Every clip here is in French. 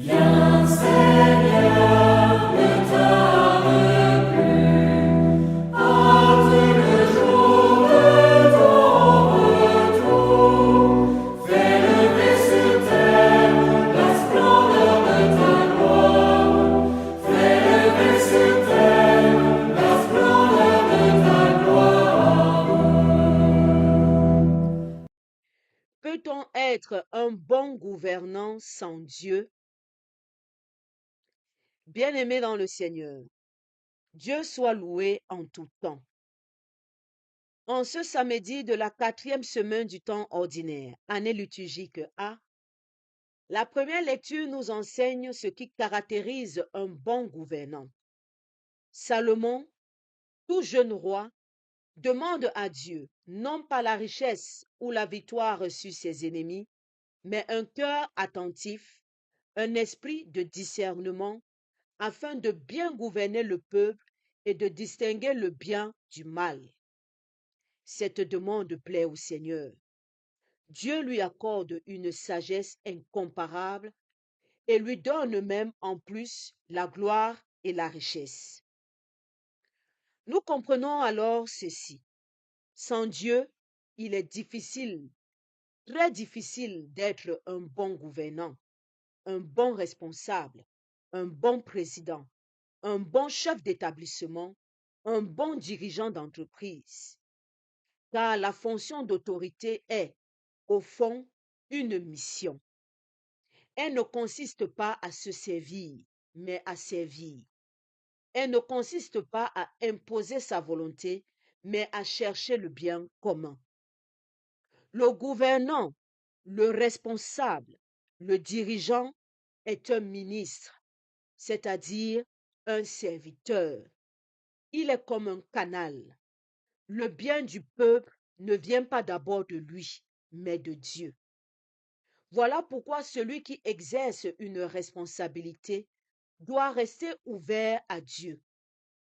Viens Seigneur, ne tarde plus, hâte le jour de ton retour. Fais lever sur terre la splendeur de ta gloire. Fais lever sur terre la splendeur de ta gloire. Peut-on être un bon gouvernant sans Dieu? Bien-aimés dans le Seigneur, Dieu soit loué en tout temps. En ce samedi de la 4e semaine du temps ordinaire, année liturgique A, la première lecture nous enseigne ce qui caractérise un bon gouvernant. Salomon, tout jeune roi, demande à Dieu non pas la richesse ou la victoire sur ses ennemis, mais un cœur attentif, un esprit de discernement, afin de bien gouverner le peuple et de distinguer le bien du mal. Cette demande plaît au Seigneur. Dieu lui accorde une sagesse incomparable et lui donne même en plus la gloire et la richesse. Nous comprenons alors ceci. Sans Dieu, il est difficile, très difficile d'être un bon gouvernant, un bon responsable, un bon président, un bon chef d'établissement, un bon dirigeant d'entreprise. Car la fonction d'autorité est, au fond, une mission. Elle ne consiste pas à se servir, mais à servir. Elle ne consiste pas à imposer sa volonté, mais à chercher le bien commun. Le gouvernant, le responsable, le dirigeant est un ministre, c'est-à-dire un serviteur. Il est comme un canal. Le bien du peuple ne vient pas d'abord de lui, mais de Dieu. Voilà pourquoi celui qui exerce une responsabilité doit rester ouvert à Dieu,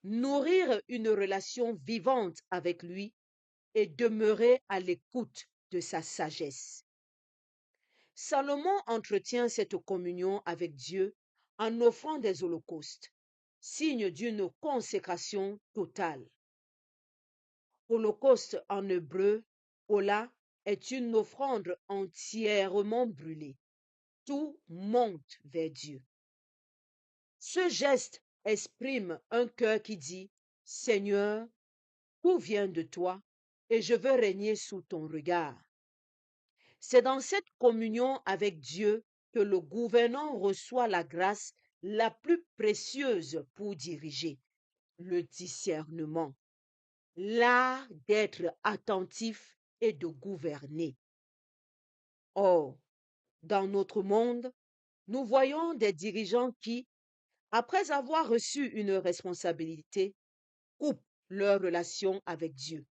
nourrir une relation vivante avec lui et demeurer à l'écoute de sa sagesse. Salomon entretient cette communion avec Dieu en offrant des holocaustes, signe d'une consécration totale. Holocauste en hébreu, Ola, est une offrande entièrement brûlée. Tout monte vers Dieu. Ce geste exprime un cœur qui dit, Seigneur, tout vient de toi et je veux régner sous ton regard. C'est dans cette communion avec Dieu que le gouvernant reçoit la grâce la plus précieuse pour diriger, le discernement, l'art d'être attentif et de gouverner. Or, dans notre monde, nous voyons des dirigeants qui, après avoir reçu une responsabilité, coupent leur relation avec Dieu.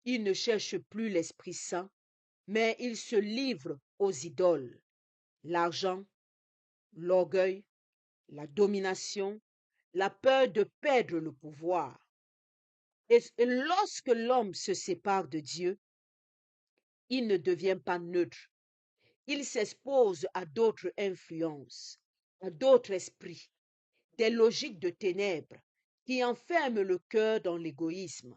Ils ne cherchent plus l'Esprit Saint, mais ils se livrent aux idoles, l'argent, l'orgueil, la domination, la peur de perdre le pouvoir. Et lorsque l'homme se sépare de Dieu, il ne devient pas neutre. Il s'expose à d'autres influences, à d'autres esprits, des logiques de ténèbres qui enferment le cœur dans l'égoïsme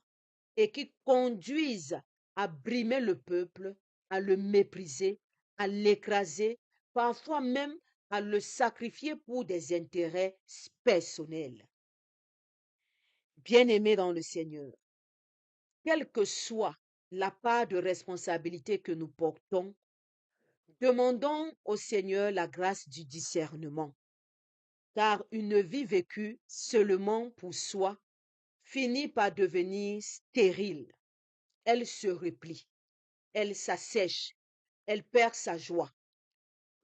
et qui conduisent à brimer le peuple, à le mépriser, à l'écraser, parfois même à le sacrifier pour des intérêts personnels. Bien-aimés dans le Seigneur, quelle que soit la part de responsabilité que nous portons, demandons au Seigneur la grâce du discernement, car une vie vécue seulement pour soi finit par devenir stérile. Elle se replie, elle s'assèche, elle perd sa joie.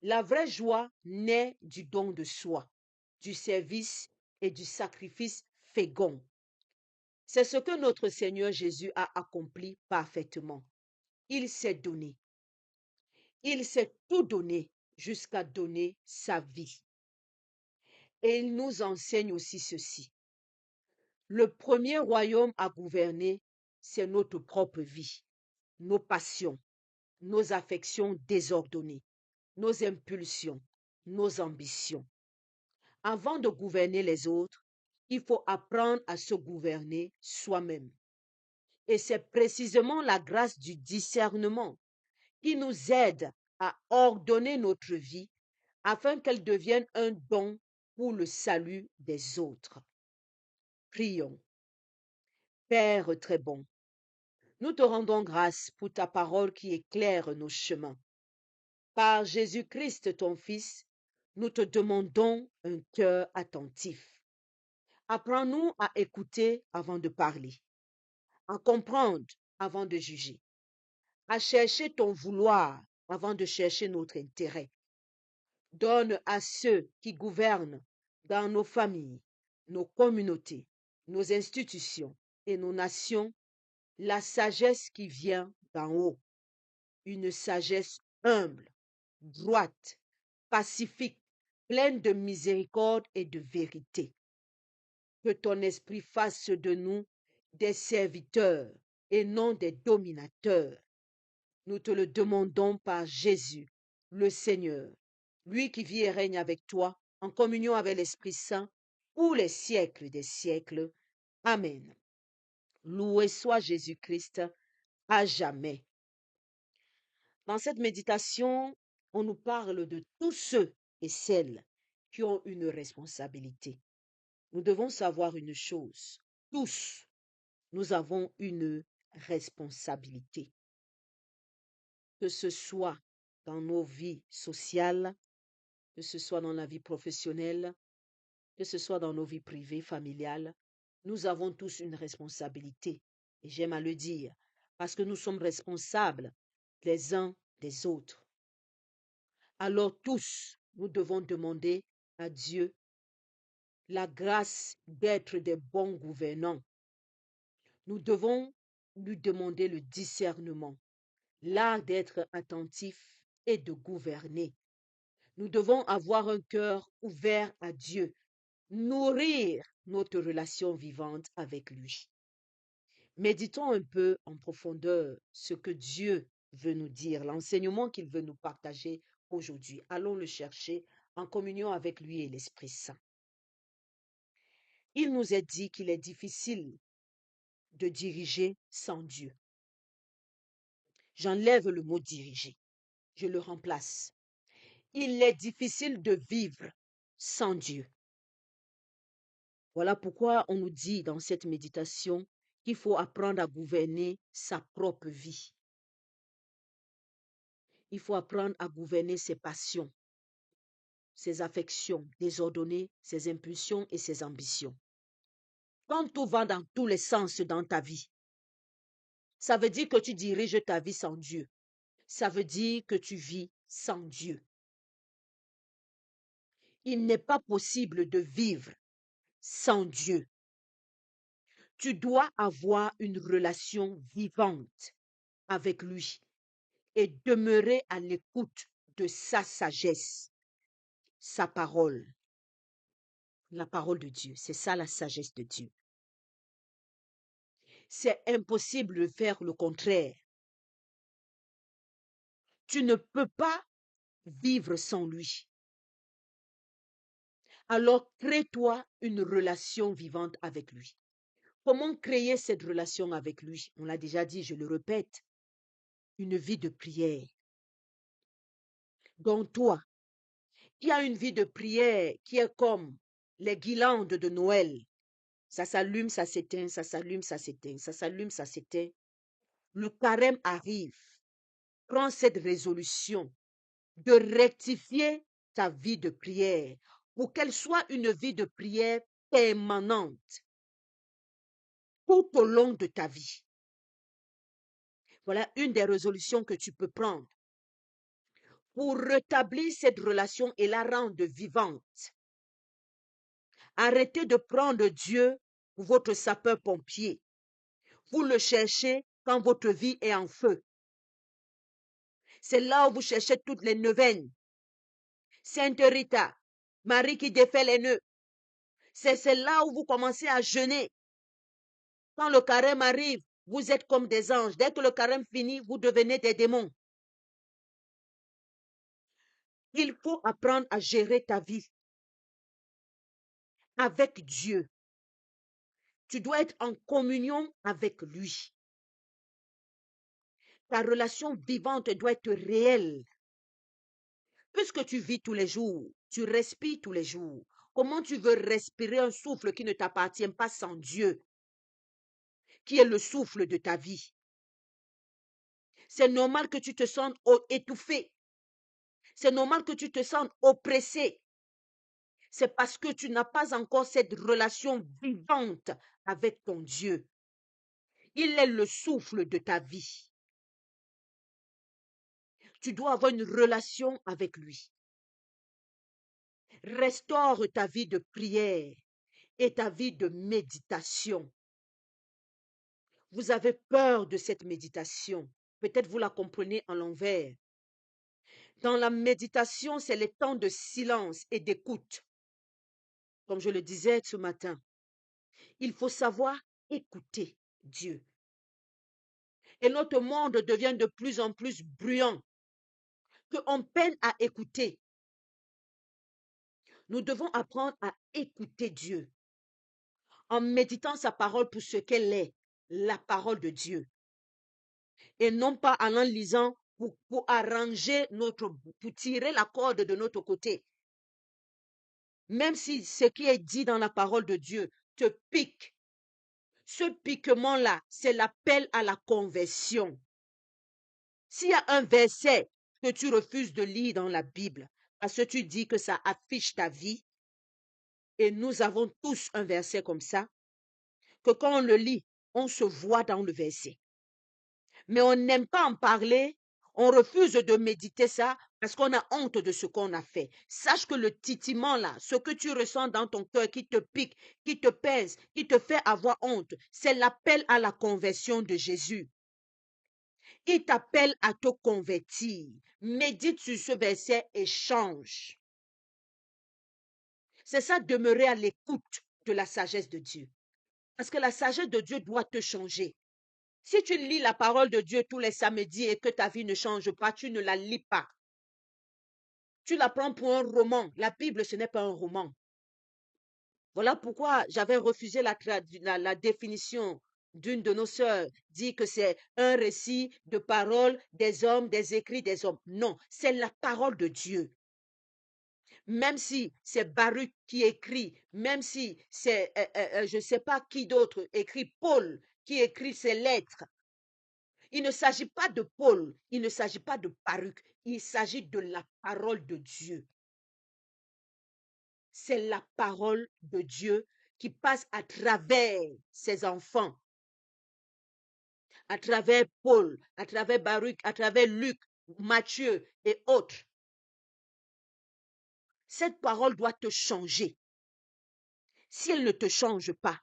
La vraie joie naît du don de soi, du service et du sacrifice fécond. C'est ce que notre Seigneur Jésus a accompli parfaitement. Il s'est donné. Il s'est tout donné jusqu'à donner sa vie. Et il nous enseigne aussi ceci. Le premier royaume à gouverner, c'est notre propre vie, nos passions, nos affections désordonnées, nos impulsions, nos ambitions. Avant de gouverner les autres, il faut apprendre à se gouverner soi-même. Et c'est précisément la grâce du discernement qui nous aide à ordonner notre vie afin qu'elle devienne un don pour le salut des autres. Prions. Père très bon, nous te rendons grâce pour ta parole qui éclaire nos chemins. Par Jésus-Christ, ton Fils, nous te demandons un cœur attentif. Apprends-nous à écouter avant de parler, à comprendre avant de juger, à chercher ton vouloir avant de chercher notre intérêt. Donne à ceux qui gouvernent dans nos familles, nos communautés, nos institutions et nos nations la sagesse qui vient d'en haut, une sagesse humble, droite, pacifique, pleine de miséricorde et de vérité. Que ton esprit fasse de nous des serviteurs et non des dominateurs. Nous te le demandons par Jésus, le Seigneur, lui qui vit et règne avec toi, en communion avec l'Esprit Saint, pour les siècles des siècles. Amen. Loué soit Jésus-Christ à jamais. Dans cette méditation, on nous parle de tous ceux et celles qui ont une responsabilité. Nous devons savoir une chose. Tous, nous avons une responsabilité. Que ce soit dans nos vies sociales, que ce soit dans la vie professionnelle, que ce soit dans nos vies privées, familiales, nous avons tous une responsabilité. Et j'aime à le dire, parce que nous sommes responsables les uns des autres. Alors tous, nous devons demander à Dieu la grâce d'être des bons gouvernants. Nous devons lui demander le discernement, l'art d'être attentif et de gouverner. Nous devons avoir un cœur ouvert à Dieu, nourrir notre relation vivante avec lui. Méditons un peu en profondeur ce que Dieu veut nous dire, l'enseignement qu'il veut nous partager aujourd'hui. Allons le chercher en communion avec lui et l'Esprit Saint. Il nous est dit qu'il est difficile de diriger sans Dieu. J'enlève le mot diriger, je le remplace. Il est difficile de vivre sans Dieu. Voilà pourquoi on nous dit dans cette méditation qu'il faut apprendre à gouverner sa propre vie. Il faut apprendre à gouverner ses passions, ses affections désordonnées, ses impulsions et ses ambitions. Quand tout va dans tous les sens dans ta vie, ça veut dire que tu diriges ta vie sans Dieu. Ça veut dire que tu vis sans Dieu. Il n'est pas possible de vivre sans Dieu. Tu dois avoir une relation vivante avec lui et demeurer à l'écoute de sa sagesse, sa parole. La parole de Dieu, c'est ça la sagesse de Dieu. C'est impossible de faire le contraire. Tu ne peux pas vivre sans lui. Alors crée-toi une relation vivante avec lui. Comment créer cette relation avec lui? On l'a déjà dit, je le répète, une vie de prière. Donc toi, qui as une vie de prière qui est comme les guirlandes de Noël, ça s'allume, ça s'éteint, ça s'allume, ça s'éteint, ça s'allume, ça s'éteint. Le carême arrive. Prends cette résolution de rectifier ta vie de prière pour qu'elle soit une vie de prière permanente tout au long de ta vie. Voilà une des résolutions que tu peux prendre pour rétablir cette relation et la rendre vivante. Arrêtez de prendre Dieu pour votre sapeur-pompier. Vous le cherchez quand votre vie est en feu. C'est là où vous cherchez toutes les neuvaines. Sainte Rita, Marie qui défait les nœuds. C'est là où vous commencez à jeûner. Quand le carême arrive, vous êtes comme des anges. Dès que le carême finit, vous devenez des démons. Il faut apprendre à gérer ta vie avec Dieu. Tu dois être en communion avec lui. Ta relation vivante doit être réelle. Puisque tu vis tous les jours, tu respires tous les jours, comment tu veux respirer un souffle qui ne t'appartient pas sans Dieu, qui est le souffle de ta vie? C'est normal que tu te sentes étouffé. C'est normal que tu te sentes oppressé. C'est parce que tu n'as pas encore cette relation vivante avec ton Dieu. Il est le souffle de ta vie. Tu dois avoir une relation avec lui. Restaure ta vie de prière et ta vie de méditation. Vous avez peur de cette méditation. Peut-être vous la comprenez en l'envers. Dans la méditation, c'est les temps de silence et d'écoute. Comme je le disais ce matin, il faut savoir écouter Dieu. Et notre monde devient de plus en plus bruyant, qu'on peine à écouter. Nous devons apprendre à écouter Dieu en méditant sa parole pour ce qu'elle est, la parole de Dieu. Et non pas en lisant pour arranger pour tirer la corde de notre côté. Même si ce qui est dit dans la parole de Dieu te pique, ce piquement-là, c'est l'appel à la conversion. S'il y a un verset que tu refuses de lire dans la Bible, parce que tu dis que ça affiche ta vie, et nous avons tous un verset comme ça, que quand on le lit, on se voit dans le verset. Mais on n'aime pas en parler, on refuse de méditer ça parce qu'on a honte de ce qu'on a fait. Sache que le titillement là, ce que tu ressens dans ton cœur qui te pique, qui te pèse, qui te fait avoir honte, c'est l'appel à la conversion de Jésus. Il t'appelle à te convertir. Médite sur ce verset et change. C'est ça, demeurer à l'écoute de la sagesse de Dieu. Parce que la sagesse de Dieu doit te changer. Si tu lis la parole de Dieu tous les samedis et que ta vie ne change pas, tu ne la lis pas. Tu la prends pour un roman. La Bible, ce n'est pas un roman. Voilà pourquoi j'avais refusé la définition d'une de nos sœurs, dit que c'est un récit de paroles des hommes, des écrits des hommes. Non, c'est la parole de Dieu. Même si c'est Baruch qui écrit, même si c'est, je ne sais pas qui d'autre écrit, Paul qui écrit ses lettres. Il ne s'agit pas de Paul, il ne s'agit pas de Baruch, il s'agit de la parole de Dieu. C'est la parole de Dieu qui passe à travers ses enfants, à travers Paul, à travers Baruch, à travers Luc, Matthieu et autres. Cette parole doit te changer. Si elle ne te change pas,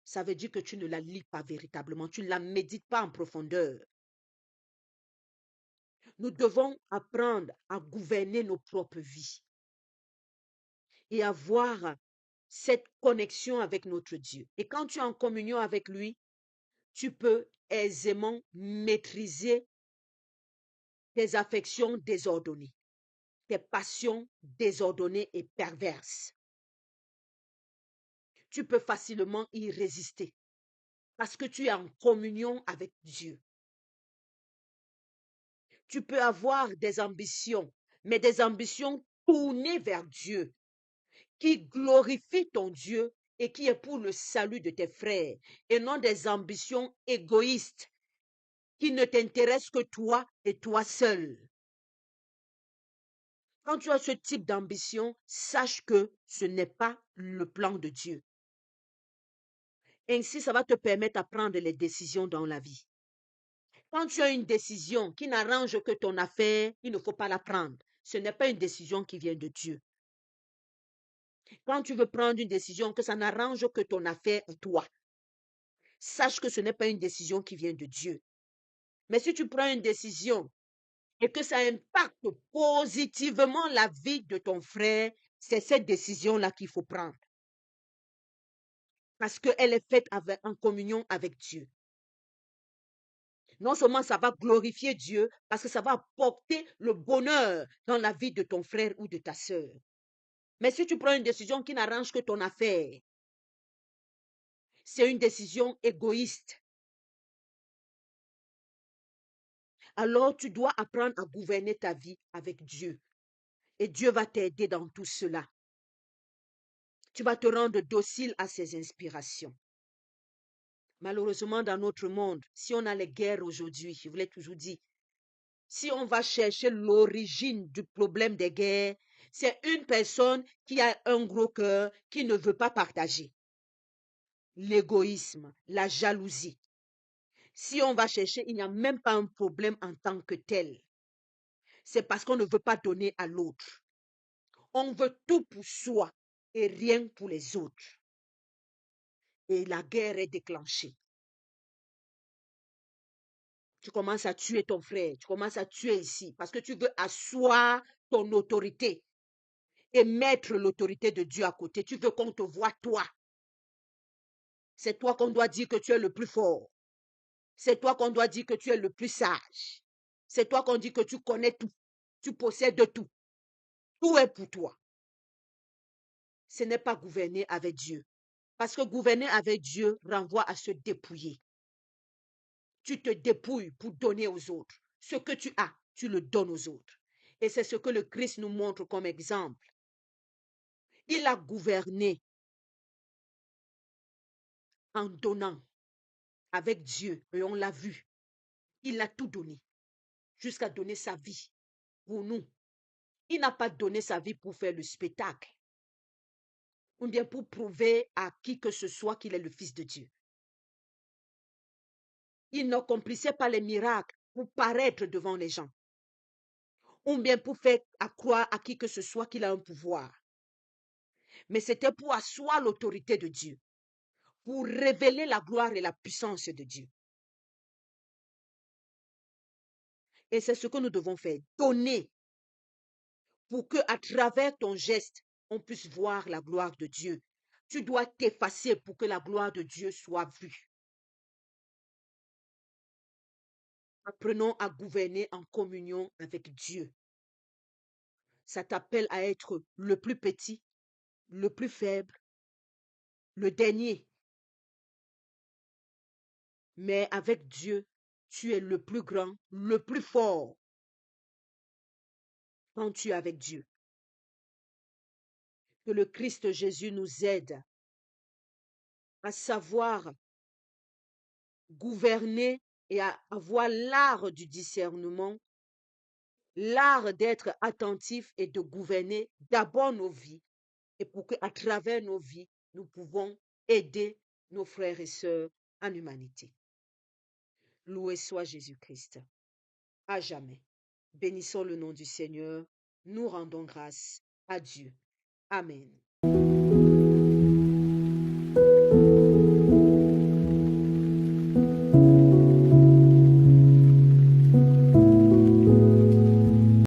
ça veut dire que tu ne la lis pas véritablement, tu ne la médites pas en profondeur. Nous devons apprendre à gouverner nos propres vies et avoir cette connexion avec notre Dieu. Et quand tu es en communion avec lui, tu peux aisément maîtriser tes affections désordonnées, tes passions désordonnées et perverses. Tu peux facilement y résister parce que tu es en communion avec Dieu. Tu peux avoir des ambitions, mais des ambitions tournées vers Dieu, qui glorifient ton Dieu et qui est pour le salut de tes frères, et non des ambitions égoïstes qui ne t'intéressent que toi et toi seul. Quand tu as ce type d'ambition, sache que ce n'est pas le plan de Dieu. Ainsi, ça va te permettre de prendre les décisions dans la vie. Quand tu as une décision qui n'arrange que ton affaire, il ne faut pas la prendre. Ce n'est pas une décision qui vient de Dieu. Quand tu veux prendre une décision que ça n'arrange que ton affaire ou toi, sache que ce n'est pas une décision qui vient de Dieu. Mais si tu prends une décision et que ça impacte positivement la vie de ton frère, c'est cette décision-là qu'il faut prendre. Parce qu'elle est faite en communion avec Dieu. Non seulement ça va glorifier Dieu, parce que ça va apporter le bonheur dans la vie de ton frère ou de ta sœur. Mais si tu prends une décision qui n'arrange que ton affaire, c'est une décision égoïste. Alors tu dois apprendre à gouverner ta vie avec Dieu. Et Dieu va t'aider dans tout cela. Tu vas te rendre docile à ses inspirations. Malheureusement, dans notre monde, si on a les guerres aujourd'hui, je vous l'ai toujours dit, si on va chercher l'origine du problème des guerres, c'est une personne qui a un gros cœur, qui ne veut pas partager. L'égoïsme, la jalousie. Si on va chercher, il n'y a même pas un problème en tant que tel. C'est parce qu'on ne veut pas donner à l'autre. On veut tout pour soi et rien pour les autres. Et la guerre est déclenchée. Tu commences à tuer ton frère, tu commences à tuer ici, parce que tu veux asseoir ton autorité et mettre l'autorité de Dieu à côté. Tu veux qu'on te voie toi. C'est toi qu'on doit dire que tu es le plus fort. C'est toi qu'on doit dire que tu es le plus sage. C'est toi qu'on dit que tu connais tout. Tu possèdes tout. Tout est pour toi. Ce n'est pas gouverner avec Dieu. Parce que gouverner avec Dieu renvoie à se dépouiller. Tu te dépouilles pour donner aux autres. Ce que tu as, tu le donnes aux autres. Et c'est ce que le Christ nous montre comme exemple. Il a gouverné en donnant avec Dieu. Et on l'a vu. Il a tout donné. Jusqu'à donner sa vie pour nous. Il n'a pas donné sa vie pour faire le spectacle. Ou bien pour prouver à qui que ce soit qu'il est le Fils de Dieu. Il n'accomplissait pas les miracles pour paraître devant les gens. Ou bien pour faire croire à qui que ce soit qu'il a un pouvoir. Mais c'était pour asseoir l'autorité de Dieu. Pour révéler la gloire et la puissance de Dieu. Et c'est ce que nous devons faire. Donner. Pour que à travers ton geste, on puisse voir la gloire de Dieu. Tu dois t'effacer pour que la gloire de Dieu soit vue. Apprenons à gouverner en communion avec Dieu. Ça t'appelle à être le plus petit, le plus faible, le dernier. Mais avec Dieu, tu es le plus grand, le plus fort quand tu es avec Dieu. Que le Christ Jésus nous aide à savoir gouverner et à avoir l'art du discernement, l'art d'être attentif et de gouverner d'abord nos vies, et pour qu'à travers nos vies, nous pouvons aider nos frères et sœurs en humanité. Loué soit Jésus-Christ, à jamais. Bénissons le nom du Seigneur, nous rendons grâce à Dieu. Amen.